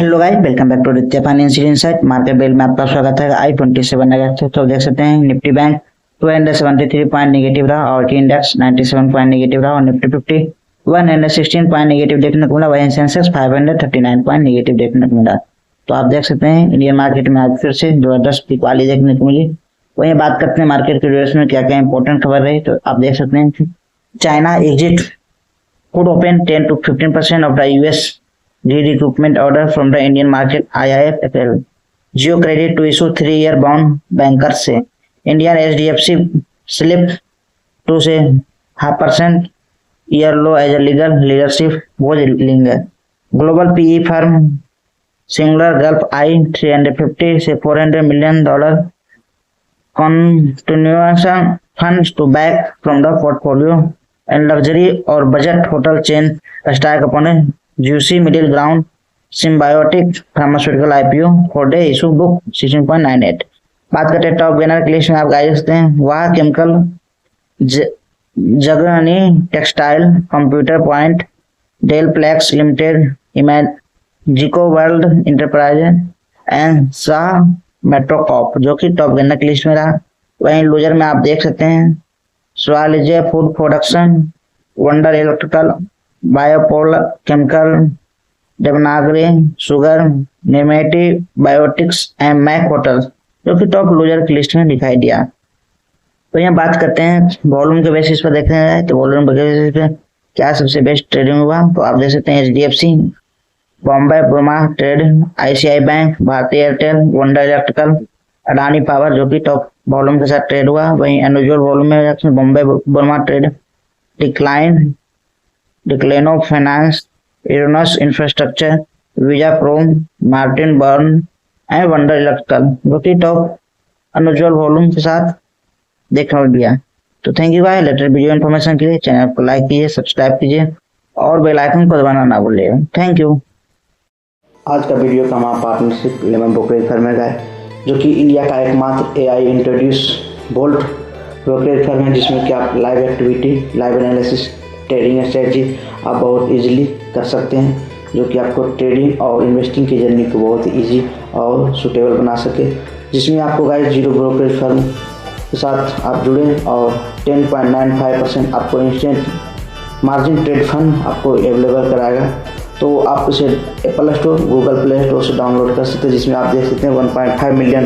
Hello guys, welcome back to Aditya financial insight. Market bell में आपका स्वागत है। i27 अगस्त तो देख सकते हैं निफ्टी बैंक 273 पॉइंट नेगेटिव रहा और की इंडेक्स 97 पॉइंट नेगेटिव रहा और निफ्टी 50 116 पॉइंट नेगेटिव देखने को मिला। वहीं सेंसेक्स 539 पॉइंट नेगेटिव देखने को मिला। तो आप देख सकते हैं इंडियन मार्केट में आज फिर से जबरदस्त पिकवाली देखने को मिली। वहीं बात करते हैं मार्केट के ड्यूरेशन में क्या क्या इंपॉर्टेंट खबर रही। तो आप देख सकते हैं China exit could open 10 to 15% of the US re-recoupment order from the Indian market, IIFL. Geo Credit to issue 3-year bond bankers से Indian HDFC slipped to say 0.5% year low as a legal leadership was linger. Global PE firm Singular Gulf I 350 से $400 million continuation funds to back from the portfolio. And luxury or budget hotel chain strike upon a juicy middle ground. Symbiotic pharmaceutical IPO for day issue book 16.98. बात करते हैं top gainer की list में। आप guys देखते हैं वाह chemical, जगनी टेक्सटाइल, कंप्यूटर पॉइंट, डेल प्लेक्स limited, Imagicaa world enterprise and Shah Metrocorp जो कि टॉप गेनर की लिस्ट में रहा। वहीं लूजर में आप देख सकते हैं स्वालिजे फूड प्रोडक्शन, वंडर इलेक्ट्रिकल, बायोपोल केमिकल, देवनागरी शुगर, नेमेटी बायोटिक्स एंड मैक होटल जो कि टॉप लूजर की लिस्ट में दिखाई दिया। तो यहाँ बात करते हैं वॉल्यूम के बेसिस पर देखने जाए तो वॉल्यूम के बेसिस पे क्या सबसे बेस्ट ट्रेडिंग हुआ। तो आप देख सकते हैं HDFC, Bombay Burmah trade, ICICI bank, Bharti Airtel, Wonder electrical, Adani power जो कि टॉप वॉल्यूम के साथ ट्रेड हुआ। वहीं अनयूजुअल वॉल्यूम में बॉम्बे बुरमा ट्रेड, डिक्लेनो फाइनेंस, इरोनस इंफ्रास्ट्रक्चर, वीजा प्रोम, Martin Burn and Wonder electrical जो कि टॉप अनयूजुअल वॉल्यूम के साथ देखने को दिया। तो thank you guys. Latest video information के लिए चैनल को लाइक कीजिए, सब्सक्राइब कीजिए और बेल आइकन को दबाना ना भूलिएगा। Thank you. आज का वीडियो का हमारा पार्टनरशिप लेमन ब्रोकरेज फर्म है जो कि इंडिया का एकमात्र AI introduce bolt brokerage firm है जिसमें कि आप live activity, live analysis, trading strategy आप बहुत इजीली कर सकते हैं जो कि आपको ट्रेडिंग और इन्वेस्टिंग की जर्नी को बहुत इजी और सूटेबल बना सके। जिसमें आपको गाइस जीरो ब्रोकरेज फर्म के साथ आप जुड़े और 10.95% आपको इंस्टेंट मार्जिन ट्रेड फंड आपको अवेलेबल कराएगा। तो आप इसे Apple store, Google play store से डाउनलोड कर सकते हैं जिसमें आप देख सकते हैं 1.5 मिलियन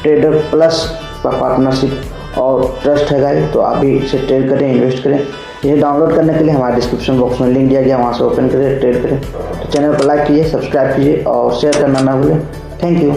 ट्रेडर प्लस का पार्टनरशिप और ट्रस्ट है गाइस। तो आप भी इसे ट्रेड करें, इन्वेस्ट करें। इसे डाउनलोड करने के लिए हमारे डिस्क्रिप्शन बॉक्स में लिंक दिया गया, वहाँ से ओपन करें, ट्रेड करें। तो चैनल को लाइक कीजिए, सब्सक्राइब कीजिए और शेयर करना ना भूलें। Thank you.